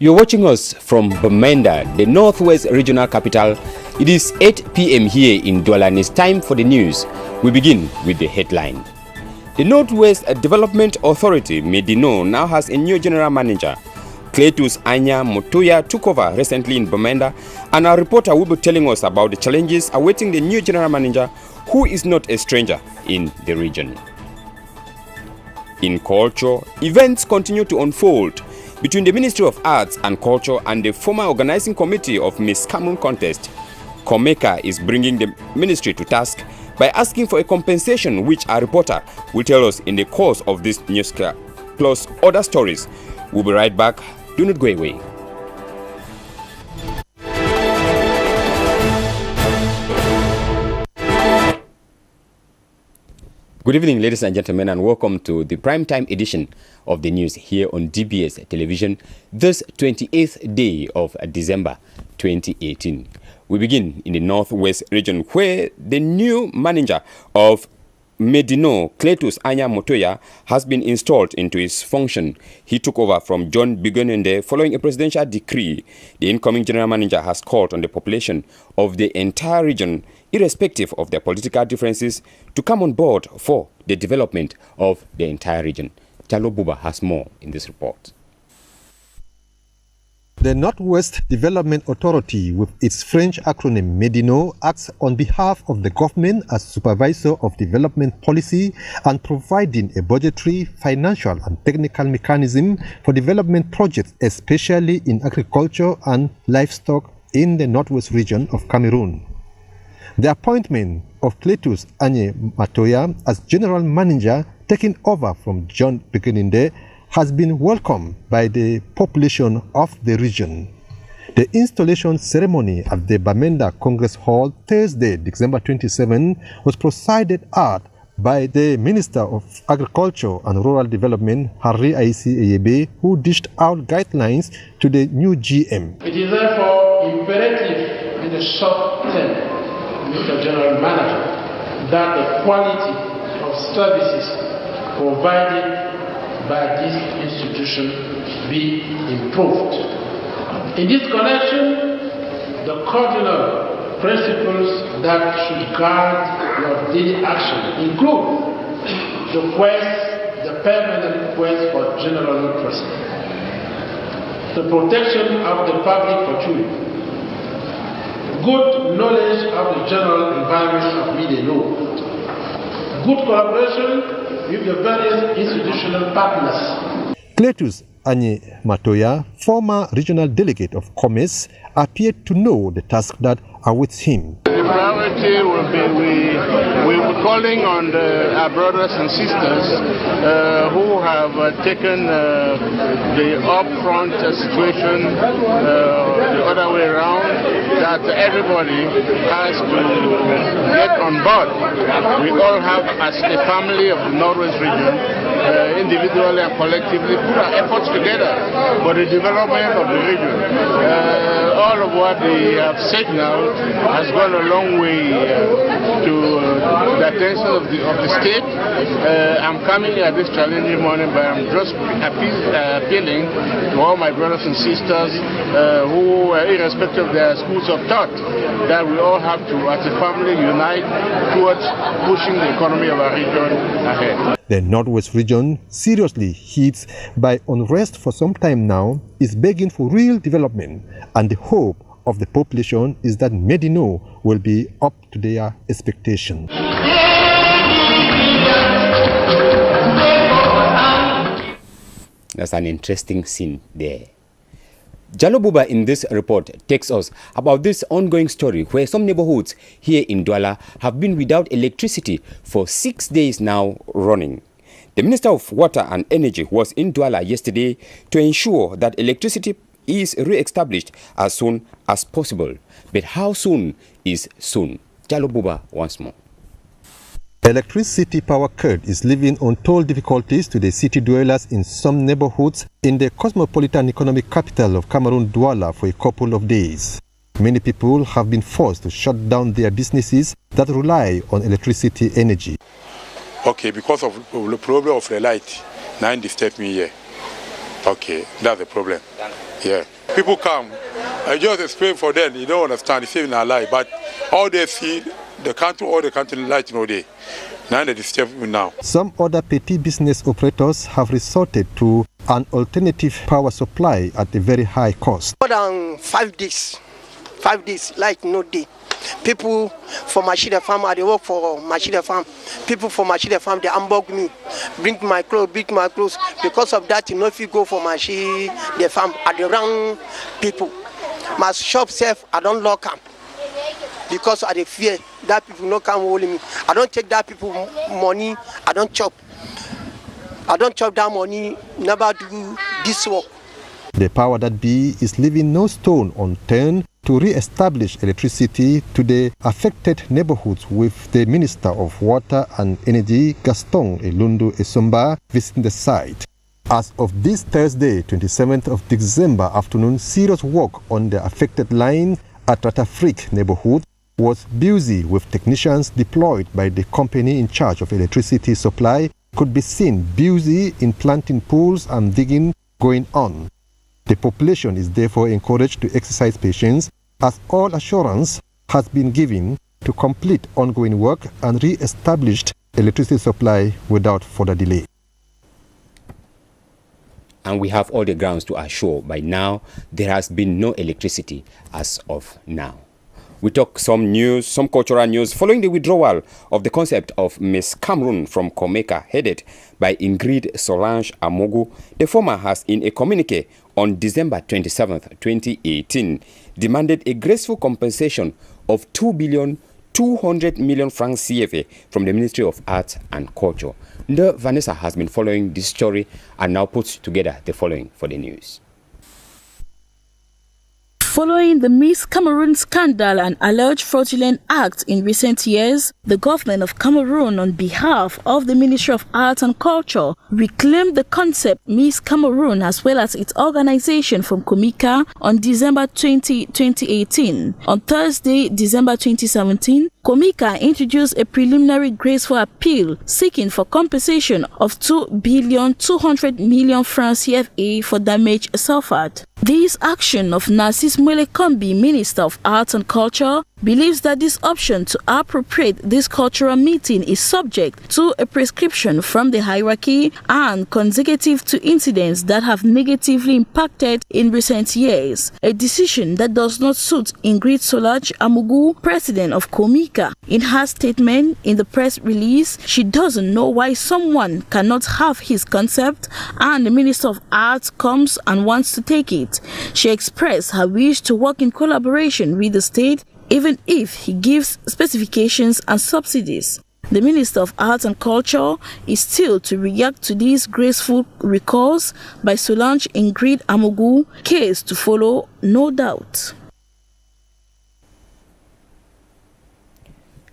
You're watching us from Bamenda, the Northwest Regional Capital. It is 8 p.m. here in Douala and it's time for the news. We begin with the headline. The Northwest Development Authority, Medino, now has a new general manager. Cletus Anya Motoya took over recently in Bamenda, and our reporter will be telling us about the challenges awaiting the new general manager, who is not a stranger in the region. In culture, events continue to unfold between the Ministry of Arts and Culture and the former organizing committee of Miss Cameroon contest. COMECA is bringing the ministry to task by asking for a compensation, which our reporter will tell us in the course of this newscast, plus other stories. We'll be right back. Do not go away. Good evening, ladies and gentlemen, and welcome to the primetime edition of the news here on DBS Television, this 28th day of December 2018. We begin in the Northwest region, where the new manager of Medino, Cletus Anya Motoya, has been installed into his function. He took over from John Bigonende following a presidential decree. The incoming general manager has called on the population of the entire region, irrespective of their political differences, to come on board for the development of the entire region. Chalo Buba has more in this report. The Northwest Development Authority, with its French acronym MEDINO, acts on behalf of the government as supervisor of development policy and providing a budgetary, financial and technical mechanism for development projects, especially in agriculture and livestock in the Northwest region of Cameroon. The appointment of Cletus Anya Motoya as general manager, taking over from John Bigonende, has been welcomed by the population of the region. The installation ceremony at the Bamenda Congress Hall Thursday, December 27, was presided at by the Minister of Agriculture and Rural Development, Harry Aisi Eyebe, who dished out guidelines to the new GM. It is therefore imperative in the short term, Mr. General Manager, that the quality of services provided by this institution be improved. In this connection, the cardinal principles that should guide your daily action include the permanent quest for general interest, the protection of the public fortune, good knowledge of the general environment of Medino, good collaboration with the various institutional partners. Cletus Anya Motoya, former regional delegate of Commerce, appeared to know the task that awaits him. The priority will be calling on our brothers and sisters who have taken the upfront situation the other way around, that everybody has to get on board. We all have, as a family of the Northwest region, individually and collectively, put our efforts together for the development of the region. All of what they have said now has gone a long way to the attention of the state. I'm coming at this challenging morning, but I'm just appealing to all my brothers and sisters who, irrespective of their schools of thought, that we all have to, as a family, unite towards pushing the economy of our region ahead. The Northwest region, seriously hit by unrest for some time now, is begging for real development, and the hope of the population is that Medino will be up to their expectation. That's an interesting scene there. Jalo Buba in this report takes us about this ongoing story where some neighborhoods here in Douala have been without electricity for 6 days now running. The Minister of Water and Energy was in Douala yesterday to ensure that electricity is re-established as soon as possible. But how soon is soon? Jalo Buba once more. Electricity power cut is leaving untold difficulties to the city dwellers in some neighborhoods in the cosmopolitan economic capital of Cameroon, Douala, for a couple of days. Many people have been forced to shut down their businesses that rely on electricity energy. Okay, because of the problem of the light, now disturb me here. Okay, that's the problem. Yeah. People come, I just explain for them, you don't understand, it's even a lie. But all they see, the country light no day. Now they disturb me now. Some other petty business operators have resorted to an alternative power supply at a very high cost. More than 5 days, like no day. People for Machida Farm, they work for Machida Farm. People for Machida Farm, they ambug me, bring my clothes. Because of that, you know, if you go for Machida Farm, at the wrong people. My shop self, I don't lock them. Because of the fear that people no come hold me. I don't take that people money, I don't chop. I don't chop that money, never do this work. The power that be is leaving no stone unturned to re-establish electricity to the affected neighborhoods, with the Minister of Water and Energy, Gaston Elundu Esomba, visiting the site. As of this Thursday, 27th of December afternoon, serious work on the affected line at Ratafrik neighborhood was busy, with technicians deployed by the company in charge of electricity supply could be seen busy in planting pools and digging going on. The population is therefore encouraged to exercise patience, as all assurance has been given to complete ongoing work and re-established electricity supply without further delay. And we have all the grounds to assure by now there has been no electricity as of now. We talk some news, some cultural news, following the withdrawal of the concept of Miss Cameroon from Komeka, headed by Ingrid Solange Amogu. The former has, in a communique on December 27, 2018, demanded a graceful compensation of 2,200 million francs CFA from the Ministry of Arts and Culture. Vanessa has been following this story and now puts together the following for the news. Following the Miss Cameroon scandal and alleged fraudulent acts in recent years, the government of Cameroon, on behalf of the Ministry of Arts and Culture, reclaimed the concept Miss Cameroon as well as its organization from Komeka on December 20, 2018. On Thursday, December 2017, Komeka introduced a preliminary graceful appeal seeking for compensation of 2,200 million francs CFA for damage suffered. This action of Narcisse Mwelekombi, Minister of Arts and Culture, believes that this option to appropriate this cultural meeting is subject to a prescription from the hierarchy and consecutive to incidents that have negatively impacted in recent years, a decision that does not suit Ingrid Solange Amogu, president of Komeka. In her statement in the press release, she doesn't know why someone cannot have his concept and the Minister of Arts comes and wants to take it. She expressed her wish to work in collaboration with the state, even if he gives specifications and subsidies. The Minister of Arts and Culture is still to react to these graceful recalls by Solange Ingrid Amogu, case to follow, no doubt.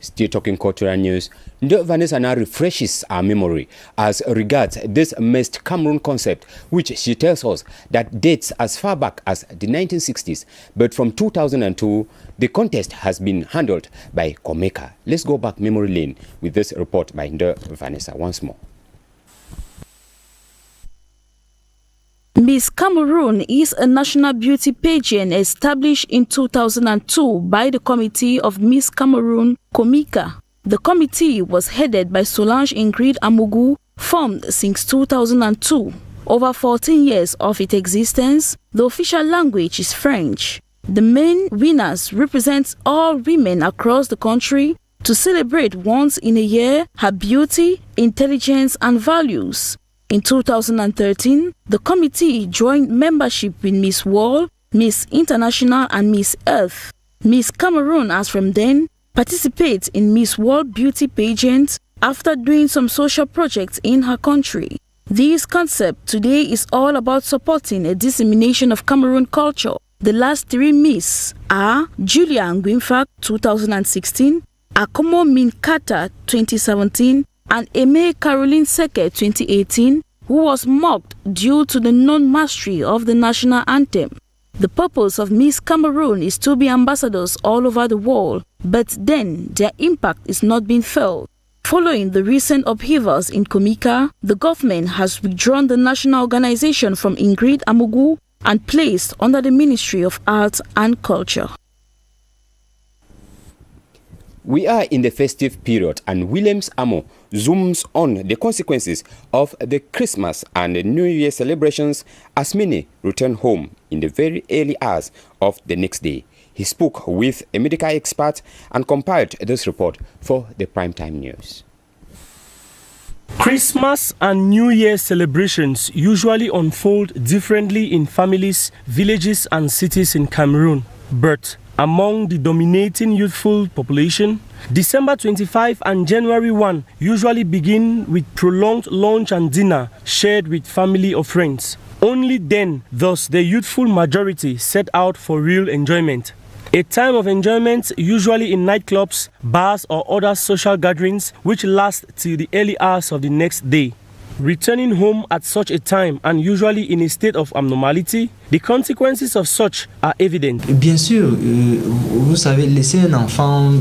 Still talking cultural news, Vanessa now refreshes our memory as regards this Miss Cameroon concept, which she tells us that dates as far back as the 1960s. But from 2002, the contest has been handled by Komeka. Let's go back memory lane with this report by Vanessa once more. Miss Cameroon is a national beauty pageant established in 2002 by the Committee of Miss Cameroon, Komeka. The committee was headed by Solange Ingrid Amogu, formed since 2002. Over 14 years of its existence, the official language is French. The main winners represent all women across the country to celebrate once in a year her beauty, intelligence, and values. In 2013, the committee joined membership with Miss World, Miss International, and Miss Earth. Miss Cameroon, as from then, participates in Miss World beauty pageants after doing some social projects in her country. This concept today is all about supporting a dissemination of Cameroon culture. The last three Miss are Julia Nguimfak 2016, Akomo Minkata 2017, and Aimee Caroline Seke 2018, who was mocked due to the non-mastery of the national anthem. The purpose of Miss Cameroon is to be ambassadors all over the world, but then their impact is not being felt. Following the recent upheavals in Komeka, the government has withdrawn the national organization from Ingrid Amogu and placed under the Ministry of Arts and Culture. We are in the festive period, and Williams Amo zooms on the consequences of the Christmas and the New Year celebrations as many return home in the very early hours of the next day. He spoke with a medical expert and compiled this report for the Primetime News. Christmas and New Year celebrations usually unfold differently in families, villages and cities in Cameroon. But among the dominating youthful population, December 25 and January 1 usually begin with prolonged lunch and dinner shared with family or friends. Only then, thus, the youthful majority set out for real enjoyment. A time of enjoyment usually in nightclubs, bars or other social gatherings which last till the early hours of the next day. Returning home at such a time and usually in a state of abnormality, the consequences of such are evident. Bien sûr, vous savez, laisser un enfant.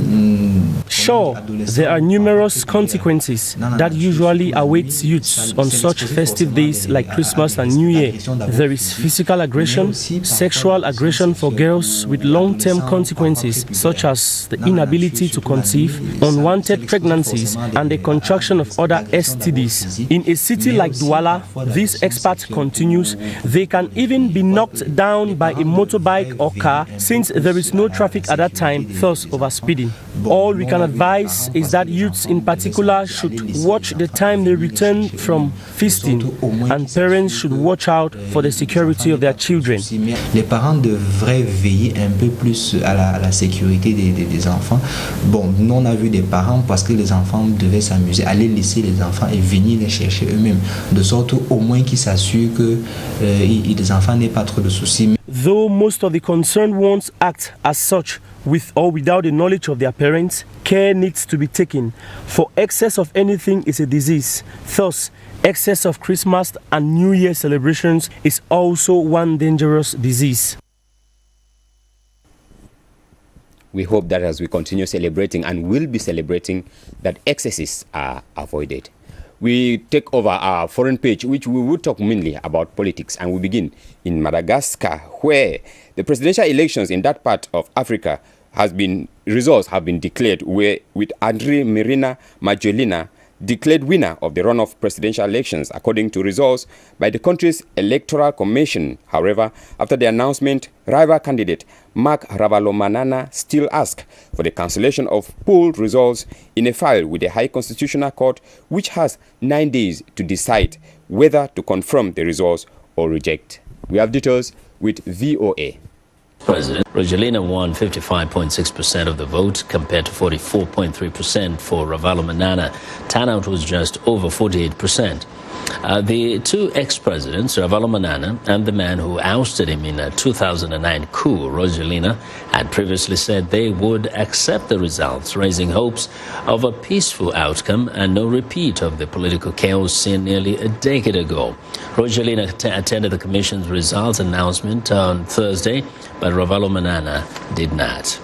Sure, there are numerous consequences that usually await youths on such festive days like Christmas and New Year. There is physical aggression, sexual aggression for girls with long-term consequences such as the inability to conceive, unwanted pregnancies, and the contraction of other STDs. In a city like Douala, this expert continues, they can even be knocked down by a motorbike or car since there is no traffic at that time, thus overspeeding. All we can advise is that youths in particular should watch the time they return from feasting, and parents should watch out for the security of their children. Les parents devraient veiller un peu plus à la sécurité des enfants. Bon, nous on a vu des parents parce que les enfants devaient s'amuser, aller laisser les enfants et venir les chercher eux-mêmes, de sorte au moins qu'ils s'assurent que les enfants n'aient pas trop de soucis. Though most of the concerned ones act as such, with or without the knowledge of their parents, care needs to be taken, for excess of anything is a disease. Thus, excess of Christmas and New Year celebrations is also one dangerous disease. We hope that as we continue celebrating and will be celebrating, that excesses are avoided. We take over our foreign page, which we will talk mainly about politics, and we begin in Madagascar, where the presidential elections in that part of Africa results have been declared, with Andry Rajoelina Majolina declared winner of the runoff presidential elections according to results by the country's electoral commission. However, after the announcement, rival candidate Marc Ravalomanana still asked for the cancellation of polled results in a file with the High Constitutional Court, which has 9 days to decide whether to confirm the results or reject. We have details with VOA. President Rajoelina won 55.6% of the vote compared to 44.3% for Ravalomanana. Turnout was just over 48%. The two ex-presidents, Ravalomanana and the man who ousted him in a 2009 coup, Rajoelina, had previously said they would accept the results, raising hopes of a peaceful outcome and no repeat of the political chaos seen nearly a decade ago. Rajoelina attended the commission's results announcement on Thursday, but Ravalomanana did not.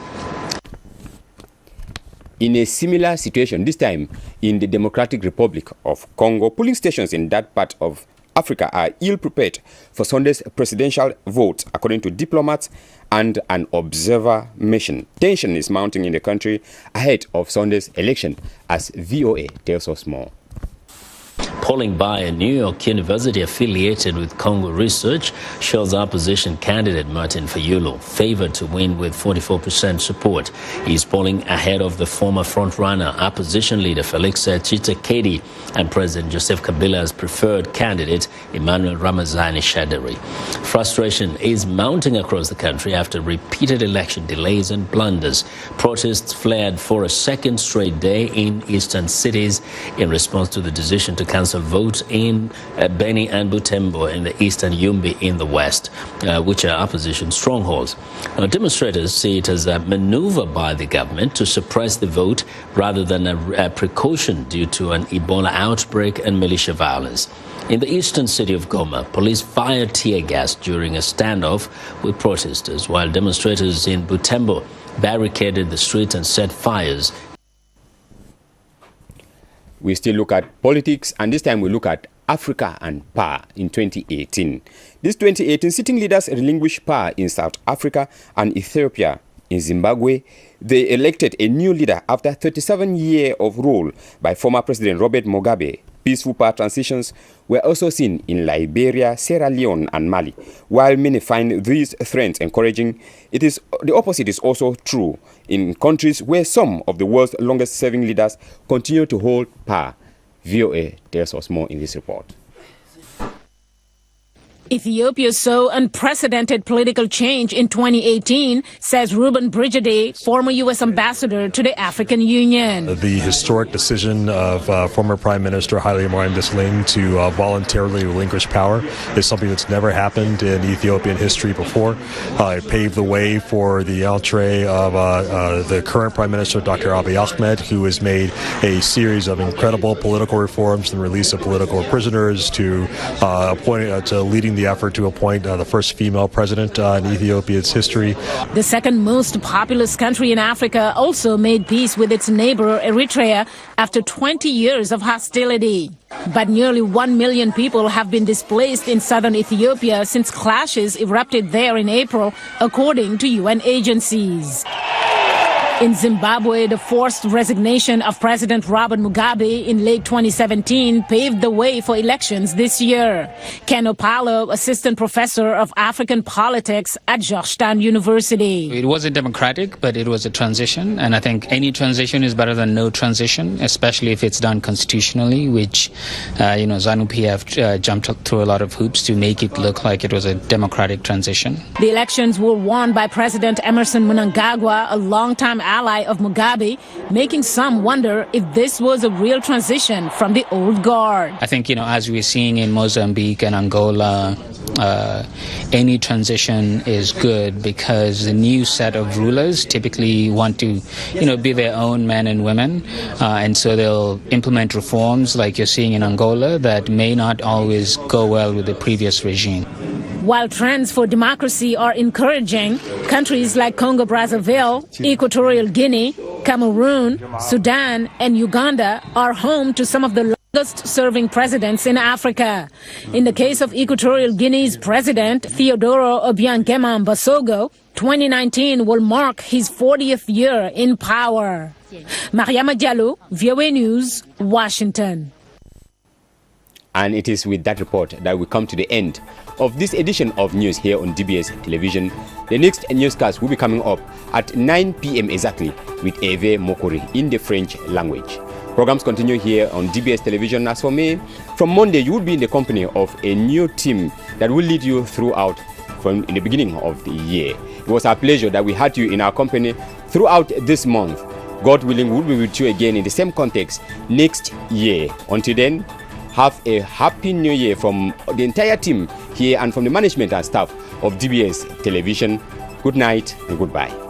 In a similar situation, this time in the Democratic Republic of Congo, polling stations in that part of Africa are ill-prepared for Sunday's presidential vote, according to diplomats and an observer mission. Tension is mounting in the country ahead of Sunday's election, as VOA tells us more. Polling by a New York university affiliated with Congo Research shows opposition candidate Martin Fayulu favored to win with 44% support. He's polling ahead of the former frontrunner, opposition leader Felix Tshisekedi, and President Joseph Kabila's preferred candidate, Emmanuel Ramazani Shadary. Frustration is mounting across the country after repeated election delays and blunders. Protests flared for a second straight day in eastern cities in response to the decision to cancel vote in Beni and Butembo in the eastern Yumbi in the west, which are opposition strongholds. Now, demonstrators see it as a maneuver by the government to suppress the vote rather than a precaution due to an Ebola outbreak and militia violence. In the eastern city of Goma, police fired tear gas during a standoff with protesters, while demonstrators in Butembo barricaded the streets and set fires. We still look at politics, and this time we look at Africa and power in 2018. This 2018, sitting leaders relinquished power in South Africa and Ethiopia. In Zimbabwe, they elected a new leader after 37 years of rule by former President Robert Mugabe. Peaceful power transitions were also seen in Liberia, Sierra Leone, and Mali. While many find these trends encouraging, the opposite is also true in countries where some of the world's longest-serving leaders continue to hold power. VOA tells us more in this report. Ethiopia saw unprecedented political change in 2018, says Ruben Brigade, former U.S. ambassador to the African Union. The historic decision of former Prime Minister Haile Mariam Desalegn to voluntarily relinquish power is something that's never happened in Ethiopian history before. It paved the way for the entree of the current Prime Minister, Dr. Abiy Ahmed, who has made a series of incredible political reforms and release of political prisoners to leading the effort to appoint the first female president in Ethiopia's history. The second most populous country in Africa also made peace with its neighbor Eritrea after 20 years of hostility. But nearly 1 million people have been displaced in southern Ethiopia since clashes erupted there in April, according to UN agencies. In Zimbabwe, the forced resignation of President Robert Mugabe in late 2017 paved the way for elections this year. Ken Opalo, assistant professor of African politics at Georgetown University. It wasn't democratic, but it was a transition. And I think any transition is better than no transition, especially if it's done constitutionally, which, ZANU-PF jumped through a lot of hoops to make it look like it was a democratic transition. The elections were won by President Emerson Mnangagwa, a longtime ally of Mugabe, making some wonder if this was a real transition from the old guard. I think, as we're seeing in Mozambique and Angola, any transition is good because the new set of rulers typically want to, be their own men and women. And so they'll implement reforms like you're seeing in Angola that may not always go well with the previous regime. While trends for democracy are encouraging, countries like Congo-Brazzaville, Equatorial Guinea, Cameroon, Sudan, and Uganda are home to some of the longest-serving presidents in Africa. In the case of Equatorial Guinea's president, Theodoro Obiang-Nguema Mbasogo, 2019 will mark his 40th year in power. Mariama Diallo, VOA News, Washington. And it is with that report that we come to the end of this edition of news here on DBS Television. The next newscast will be coming up at 9 p.m. exactly with Eve Mokori in the French language. Programs continue here on DBS Television. As for me, from Monday you will be in the company of a new team that will lead you throughout from in the beginning of the year. It was our pleasure that we had you in our company throughout this month. God willing, we'll be with you again in the same context next year. Until then, have a happy new year from the entire team here and from the management and staff of DBS Television. Good night and goodbye.